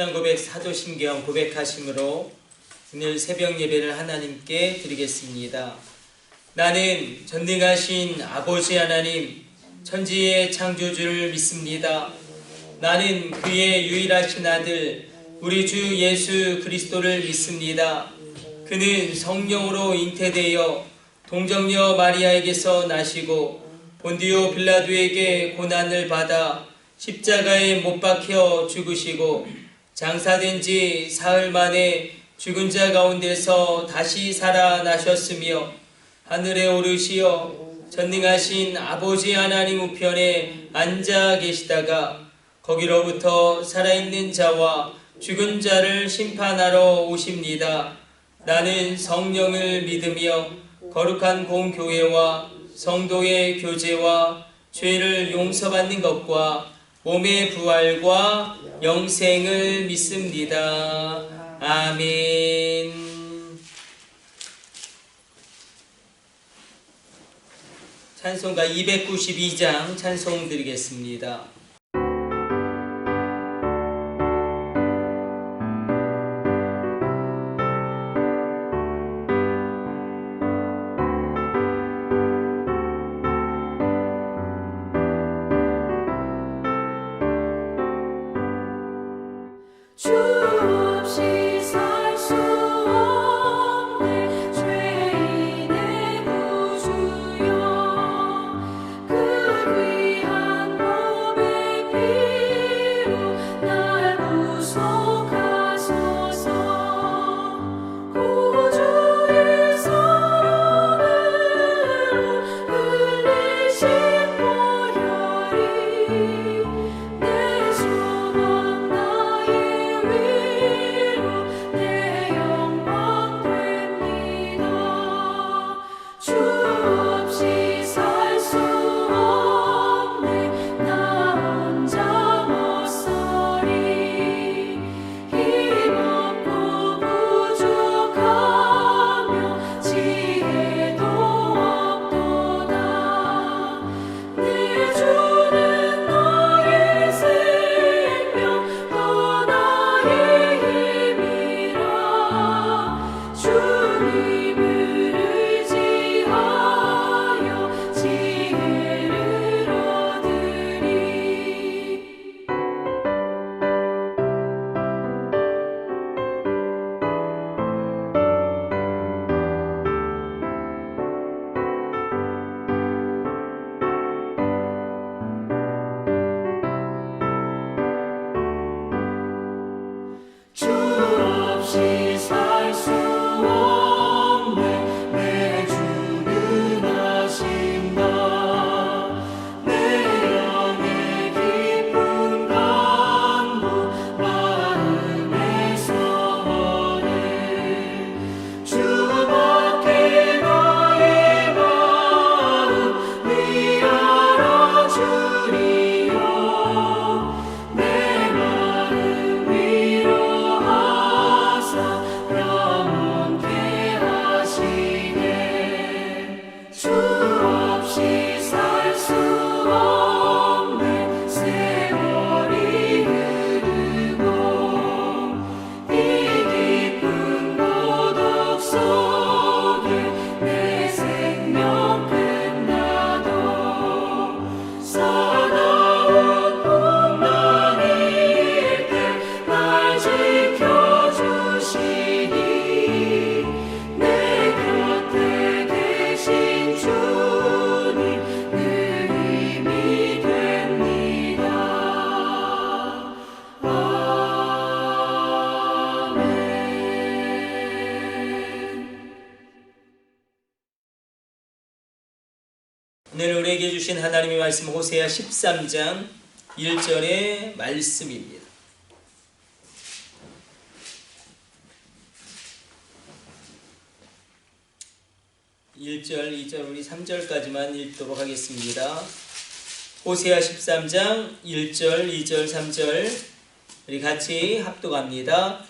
신앙 고백 사도신경 고백하심으로 오늘 새벽 예배를 하나님께 드리겠습니다. 나는 전능하신 아버지 하나님 천지의 창조주를 믿습니다. 나는 그의 유일하신 아들 우리 주 예수 그리스도를 믿습니다. 그는 성령으로 잉태되어 동정녀 마리아에게서 나시고 본디오 빌라도에게 고난을 받아 십자가에 못 박혀 죽으시고 장사된 지 사흘 만에 죽은 자 가운데서 다시 살아나셨으며 하늘에 오르시어 전능하신 아버지 하나님 우편에 앉아 계시다가 거기로부터 살아있는 자와 죽은 자를 심판하러 오십니다. 나는 성령을 믿으며 거룩한 공교회와 성도의 교제와 죄를 용서받는 것과 몸의 부활과 영생을 믿습니다. 아멘. 찬송가 292장 찬송 드리겠습니다. 오늘 우리에게 주신 하나님의 말씀 호세아 13장 1절의 말씀입니다. 1절, 2절, 우리 3절까지만 읽도록 하겠습니다. 호세아 13장 1절, 2절, 3절 우리 같이 합독합니다.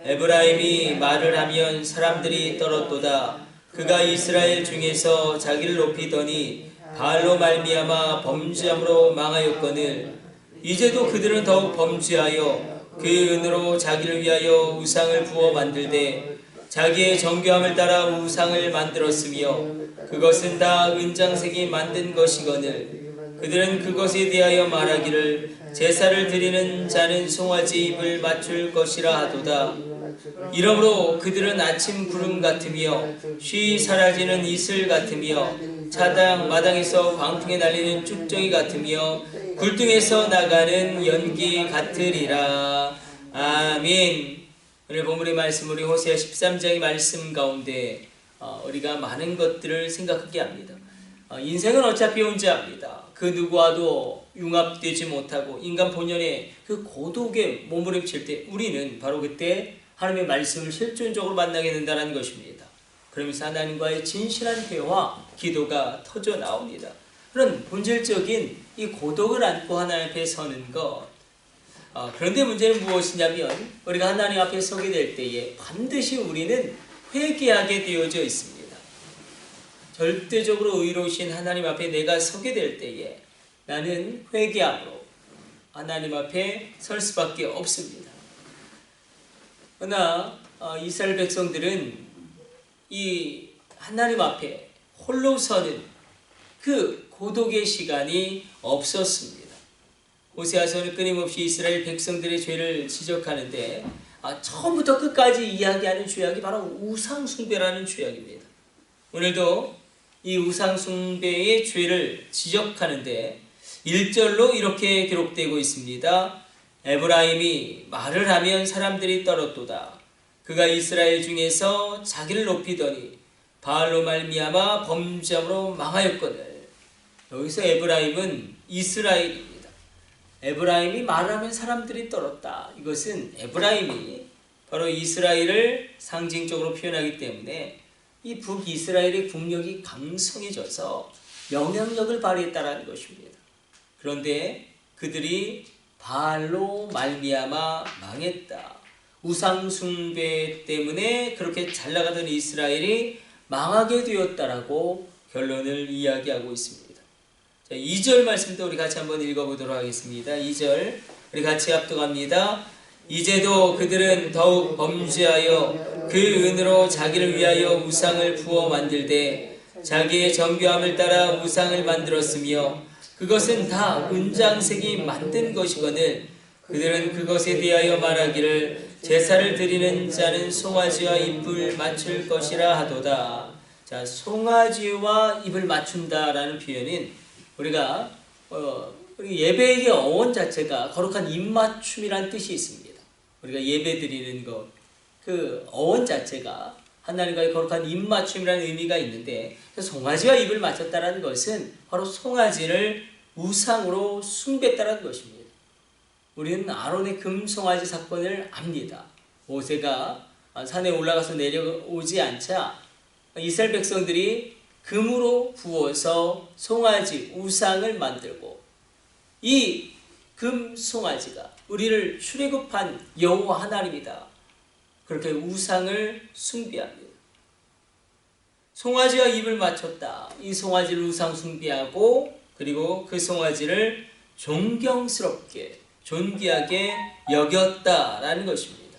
에브라임이 말을 하면 사람들이 떨었도다. 그가 이스라엘 중에서 자기를 높이더니 바알로 말미암아 범죄함으로 망하였거늘 이제도 그들은 더욱 범죄하여 그 은으로 자기를 위하여 우상을 부어 만들되 자기의 정교함을 따라 우상을 만들었으며 그것은 다 은장색이 만든 것이거늘 그들은 그것에 대하여 말하기를 제사를 드리는 자는 송아지 입을 맞출 것이라 하도다. 이러므로 그들은 아침 구름 같으며 쉬 사라지는 이슬 같으며 차당 마당에서 광풍에 날리는 쭉정이 같으며 굴등에서 나가는 연기 같으리라. 아멘. 오늘 본문의 말씀 우리 호세아 13장의 말씀 가운데 우리가 많은 것들을 생각하게 합니다. 인생은 어차피 혼자입니다. 그 누구와도 융합되지 못하고 인간 본연의 그 고독에 몸부림칠 때 우리는 바로 그때 하나님의 말씀을 실존적으로 만나게 된다는 것입니다. 그러면서 하나님과의 진실한 대화, 기도가 터져 나옵니다. 그런 본질적인 이 고독을 안고 하나님 앞에 서는 것. 그런데 문제는 무엇이냐면 우리가 하나님 앞에 서게 될 때에 반드시 우리는 회개하게 되어져 있습니다. 절대적으로 의로우신 하나님 앞에 내가 서게 될 때에 나는 회개함으로 하나님 앞에 설 수밖에 없습니다. 그러나 이스라엘 백성들은 이 하나님 앞에 홀로 서는 그 고독의 시간이 없었습니다. 호세아서는 끊임없이 이스라엘 백성들의 죄를 지적하는데 처음부터 끝까지 이야기하는 죄악이 바로 우상숭배라는 죄악입니다. 오늘도 이 우상숭배의 죄를 지적하는데 1절로 이렇게 기록되고 있습니다. 에브라임이 말을 하면 사람들이 떨었도다. 그가 이스라엘 중에서 자기를 높이더니 바알로 말미암아 범죄함으로 망하였거늘. 여기서 에브라임은 이스라엘입니다. 에브라임이 말을 하면 사람들이 떨었다. 이것은 에브라임이 바로 이스라엘을 상징적으로 표현하기 때문에 이 북이스라엘의 국력이 강성해져서 영향력을 발휘했다는 것입니다. 그런데 그들이 바알로 말미암아 망했다. 우상 숭배 때문에 그렇게 잘 나가던 이스라엘이 망하게 되었다라고 결론을 이야기하고 있습니다. 자, 2절 말씀도 우리 같이 한번 읽어보도록 하겠습니다. 2절 우리 같이 합독합니다. 이제도 그들은 더욱 범죄하여 그 은으로 자기를 위하여 우상을 부어 만들되 자기의 정교함을 따라 우상을 만들었으며 그것은 다 은장색이 만든 것이거늘 그들은 그것에 대하여 말하기를 제사를 드리는 자는 송아지와 입을 맞출 것이라 하도다. 자, 송아지와 입을 맞춘다라는 표현은 우리가 예배의 어원 자체가 거룩한 입맞춤이라는 뜻이 있습니다. 우리가 예배 드리는 것, 그 어원 자체가 하나님과의 거룩한 입맞춤이라는 의미가 있는데 송아지와 입을 맞췄다는 것은 바로 송아지를 우상으로 숭배했다는 것입니다. 우리는 아론의 금송아지 사건을 압니다. 모세가 산에 올라가서 내려오지 않자 이스라엘 백성들이 금으로 부어서 송아지 우상을 만들고 이 금송아지가 우리를 출애굽한 여호와 하나님이다. 그렇게 우상을 숭배합니다. 송아지와 입을 맞췄다. 이 송아지를 우상 숭배하고 그리고 그 송아지를 존경스럽게 존귀하게 여겼다라는 것입니다.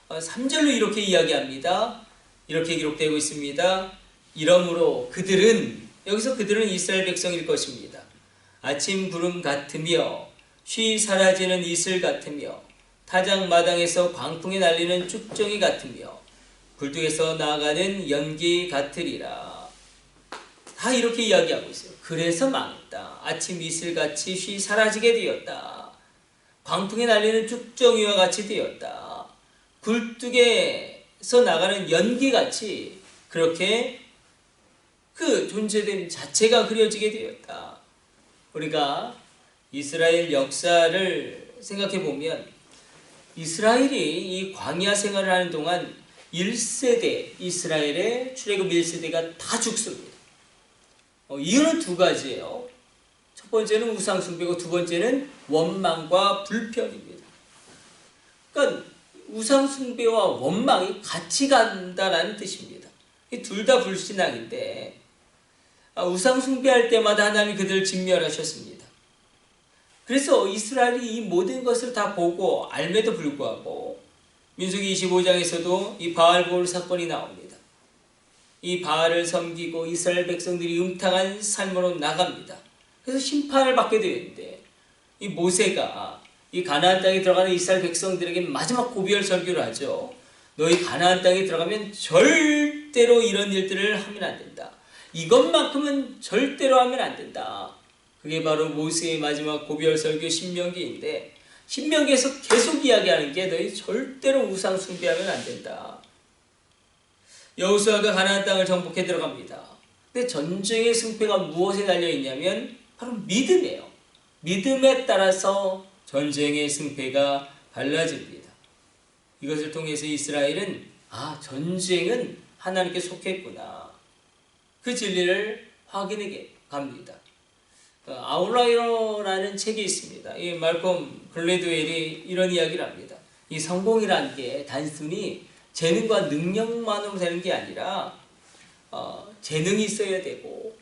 3절로 이렇게 이야기합니다. 이렇게 기록되고 있습니다. 이러므로 그들은 여기서 그들은 이스라엘 백성일 것입니다. 아침 구름 같으며 쉬 사라지는 이슬 같으며 타작 마당에서 광풍에 날리는 쭉정이 같으며 굴뚝에서 나아가는 연기 같으리라. 다 이렇게 이야기하고 있어요. 그래서 망했다. 아침 이슬같이 쉬 사라지게 되었다. 광풍에 날리는 쭉정이와 같이 되었다. 굴뚝에서 나가는 연기같이 그렇게 그 존재됨 자체가 그려지게 되었다. 우리가 이스라엘 역사를 생각해 보면 이스라엘이 이 광야 생활을 하는 동안 1세대 이스라엘의 출애굽 1세대가 다 죽습니다. 이유는 두 가지예요. 첫 번째는 우상 숭배고 두 번째는 원망과 불평입니다. 그러니까 우상 숭배와 원망이 같이 간다라는 뜻입니다. 둘 다 불신앙인데 우상 숭배할 때마다 하나님이 그들을 진멸하셨습니다. 그래서 이스라엘이 이 모든 것을 다 보고 알매도 불구하고 민수기 25장에서도 이 바알볼 사건이 나옵니다. 이 바알을 섬기고 이스라엘 백성들이 음탕한 삶으로 나갑니다. 그래서 심판을 받게 되는데 이 모세가 이 가나안 땅에 들어가는 이스라엘 백성들에게 마지막 고비열 설교를 하죠. 너희 가나안 땅에 들어가면 절대로 이런 일들을 하면 안 된다. 이것만큼은 절대로 하면 안 된다. 그게 바로 모세의 마지막 고비열 설교 신명기인데, 신명기에서 계속 이야기하는 게 너희 절대로 우상 숭배하면 안 된다. 여호수아가 가나안 땅을 정복해 들어갑니다. 근데 전쟁의 승패가 무엇에 달려 있냐면 바로 믿음이에요. 믿음에 따라서 전쟁의 승패가 달라집니다. 이것을 통해서 이스라엘은 전쟁은 하나님께 속했구나. 그 진리를 확인해 갑니다. 아웃라이어라는 책이 있습니다. 이 말콤 글래드웰이 이런 이야기를 합니다. 이 성공이라는 게 단순히 재능과 능력만으로 되는 게 아니라 재능이 있어야 되고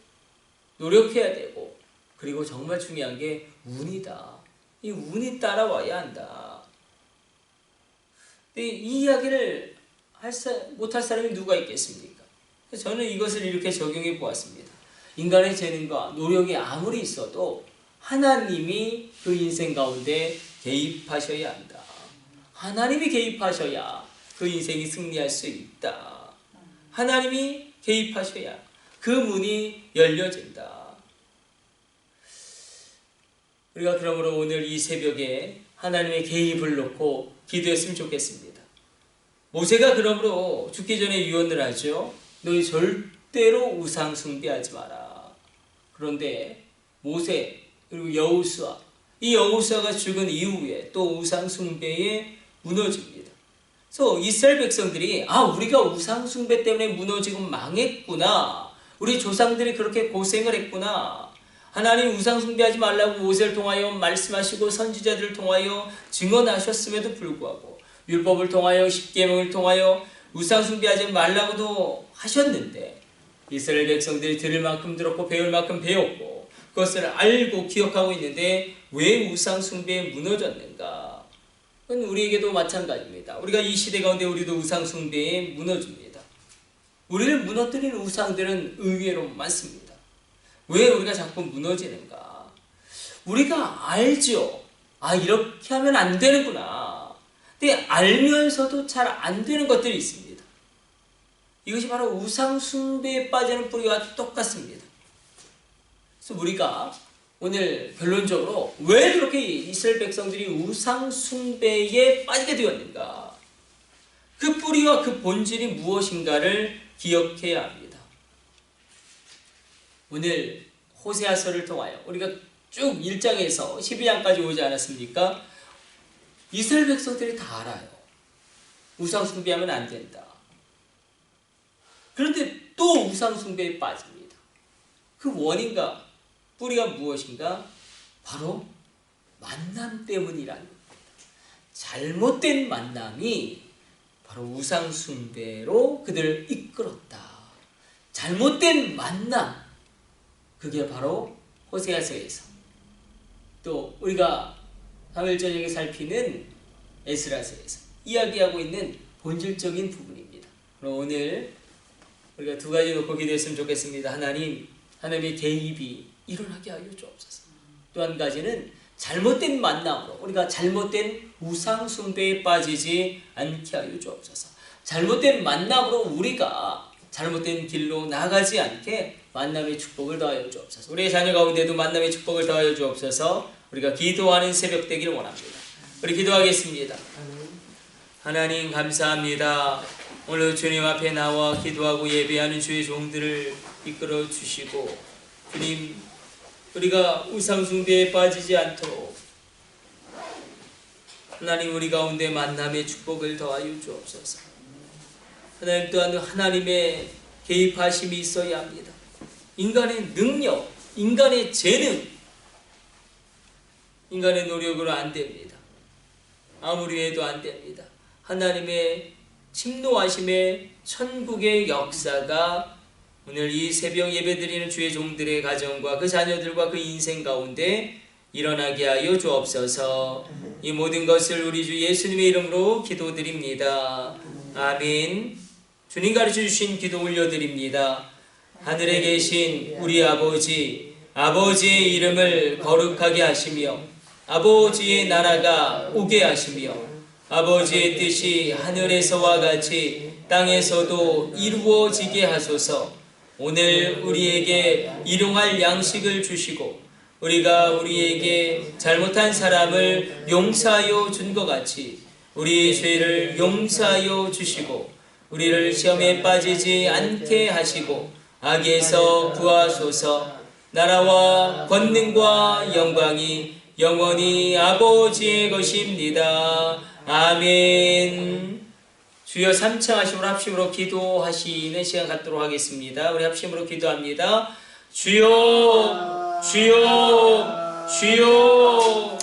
노력해야 되고 그리고 정말 중요한 게 운이다. 이 운이 따라와야 한다. 근데 이 이야기를 못할 사람이 누가 있겠습니까? 저는 이것을 이렇게 적용해 보았습니다. 인간의 재능과 노력이 아무리 있어도 하나님이 그 인생 가운데 개입하셔야 한다. 하나님이 개입하셔야 그 인생이 승리할 수 있다. 하나님이 개입하셔야 그 문이 열려진다. 우리가 그러므로 오늘 이 새벽에 하나님의 개입을 놓고 기도했으면 좋겠습니다. 모세가 그러므로 죽기 전에 유언을 하죠. 너희 절대로 우상 숭배하지 마라. 그런데 모세 그리고 여호수아, 이 여호수아가 죽은 이후에 또 우상 숭배에 무너집니다. 그래서 이스라엘 백성들이 우리가 우상 숭배 때문에 무너지고 망했구나. 우리 조상들이 그렇게 고생을 했구나. 하나님 우상 숭배하지 말라고 모세를 통하여 말씀하시고 선지자들을 통하여 증언하셨음에도 불구하고 율법을 통하여 십계명을 통하여 우상 숭배하지 말라고도 하셨는데 이스라엘 백성들이 들을 만큼 들었고 배울 만큼 배웠고 그것을 알고 기억하고 있는데 왜 우상 숭배에 무너졌는가? 그건 우리에게도 마찬가지입니다. 우리가 이 시대 가운데 우리도 우상 숭배에 무너집니다. 우리를 무너뜨리는 우상들은 의외로 많습니다. 왜 우리가 자꾸 무너지는가? 우리가 알죠. 이렇게 하면 안 되는구나. 근데 알면서도 잘 안 되는 것들이 있습니다. 이것이 바로 우상 숭배에 빠지는 뿌리와 똑같습니다. 그래서 우리가 오늘 결론적으로 왜 그렇게 이스라엘 백성들이 우상 숭배에 빠지게 되었는가? 그 뿌리와 그 본질이 무엇인가를 기억해야 합니다. 오늘 호세아서를 통하여 우리가 쭉 1장에서 12장까지 오지 않았습니까? 이스라엘 백성들이 다 알아요. 우상 숭배하면 안 된다. 그런데 또 우상 숭배에 빠집니다. 그 원인과 뿌리가 무엇인가? 바로 만남 때문이라는 겁니다. 잘못된 만남이 바로 우상 숭배로 그들을 이끌었다. 잘못된 만남, 그게 바로 호세아서에서 또 우리가 3일 저녁에 살피는 에스라서에서 이야기하고 있는 본질적인 부분입니다. 그럼 오늘 우리가 두 가지 놓고 기도했으면 좋겠습니다. 하나님의 개입이 일어나게 하여 주옵소서. 또 한 가지는 잘못된 만남으로 우리가 잘못된 우상 숭배에 빠지지 않게 하여 주옵소서. 잘못된 만남으로 우리가 잘못된 길로 나가지 않게 만남의 축복을 더하여 주옵소서. 우리의 자녀 가운데도 만남의 축복을 더하여 주옵소서. 우리가 기도하는 새벽 되기를 원합니다. 우리 기도하겠습니다. 하나님 감사합니다. 오늘 주님 앞에 나와 기도하고 예배하는 주의 종들을 이끌어 주시고 주님 우리가 우상 숭배에 빠지지 않도록 하나님 우리 가운데 만남의 축복을 더하여 주옵소서. 하나님 또한 하나님의 개입하심이 있어야 합니다. 인간의 능력, 인간의 재능, 인간의 노력으로 안 됩니다. 아무리 해도 안 됩니다. 하나님의 침노하심의 천국의 역사가 오늘 이 새벽 예배드리는 주의 종들의 가정과 그 자녀들과 그 인생 가운데 일어나게 하여 주옵소서. 이 모든 것을 우리 주 예수님의 이름으로 기도드립니다. 아멘. 주님 가르쳐 주신 기도 올려드립니다. 하늘에 계신 우리 아버지, 아버지의 이름을 거룩하게 하시며 아버지의 나라가 오게 하시며 아버지의 뜻이 하늘에서와 같이 땅에서도 이루어지게 하소서. 오늘 우리에게 일용할 양식을 주시고 우리가 우리에게 잘못한 사람을 용서하여 준 것 같이 우리 죄를 용서하여 주시고 우리를 시험에 빠지지 않게 하시고 악에서 구하소서. 나라와 권능과 영광이 영원히 아버지의 것입니다. 아멘. 주여 삼창하심으로 합심으로 기도하시는 시간 갖도록 하겠습니다. 우리 합심으로 기도합니다. 주여, 주여, 주여.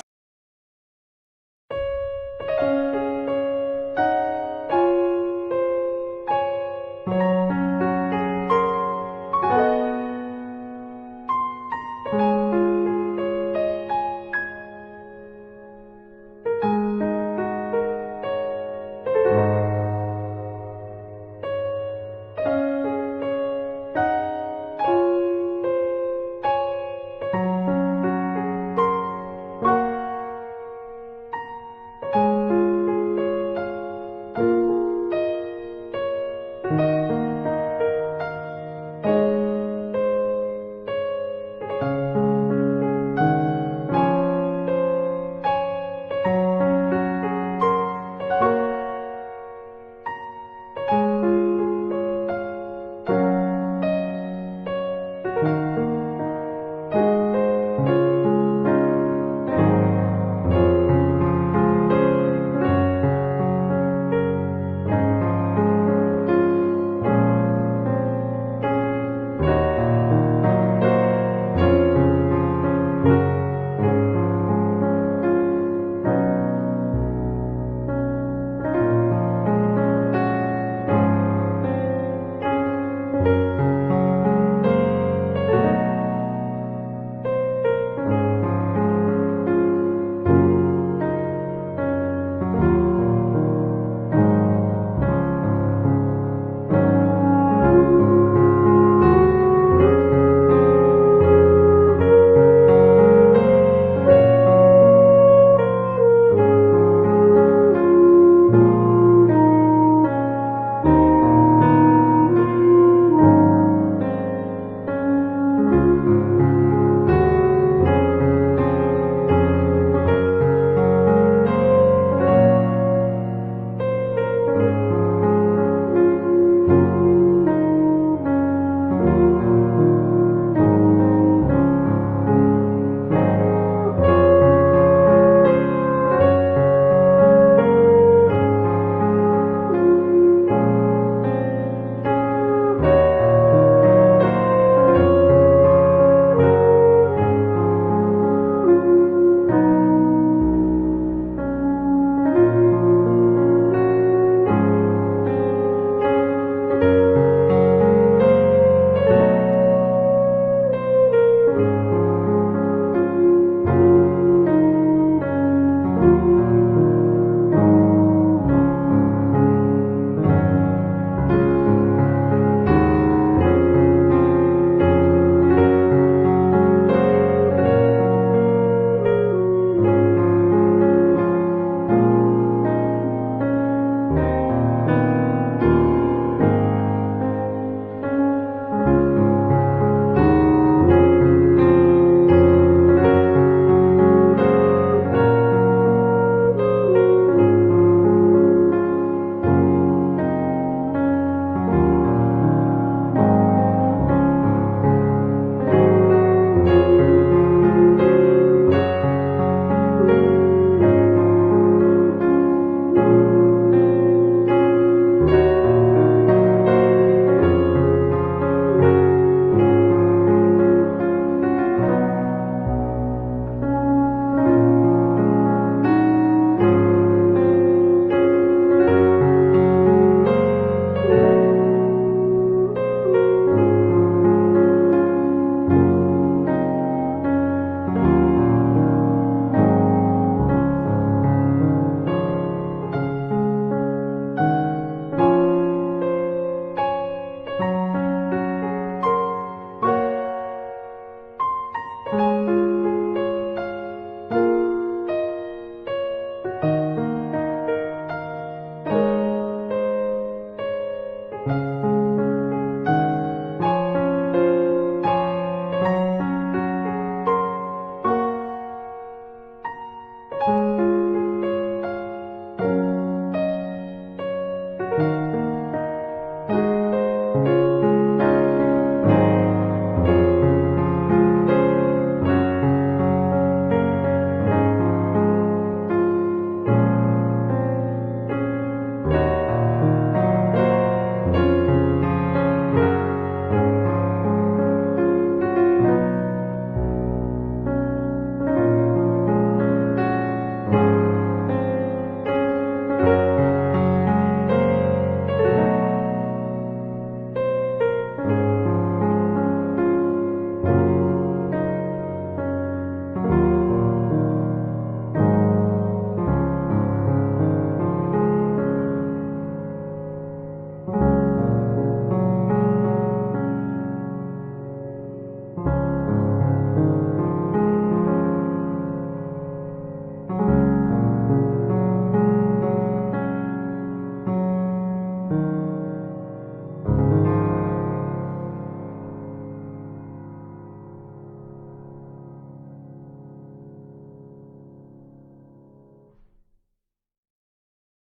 주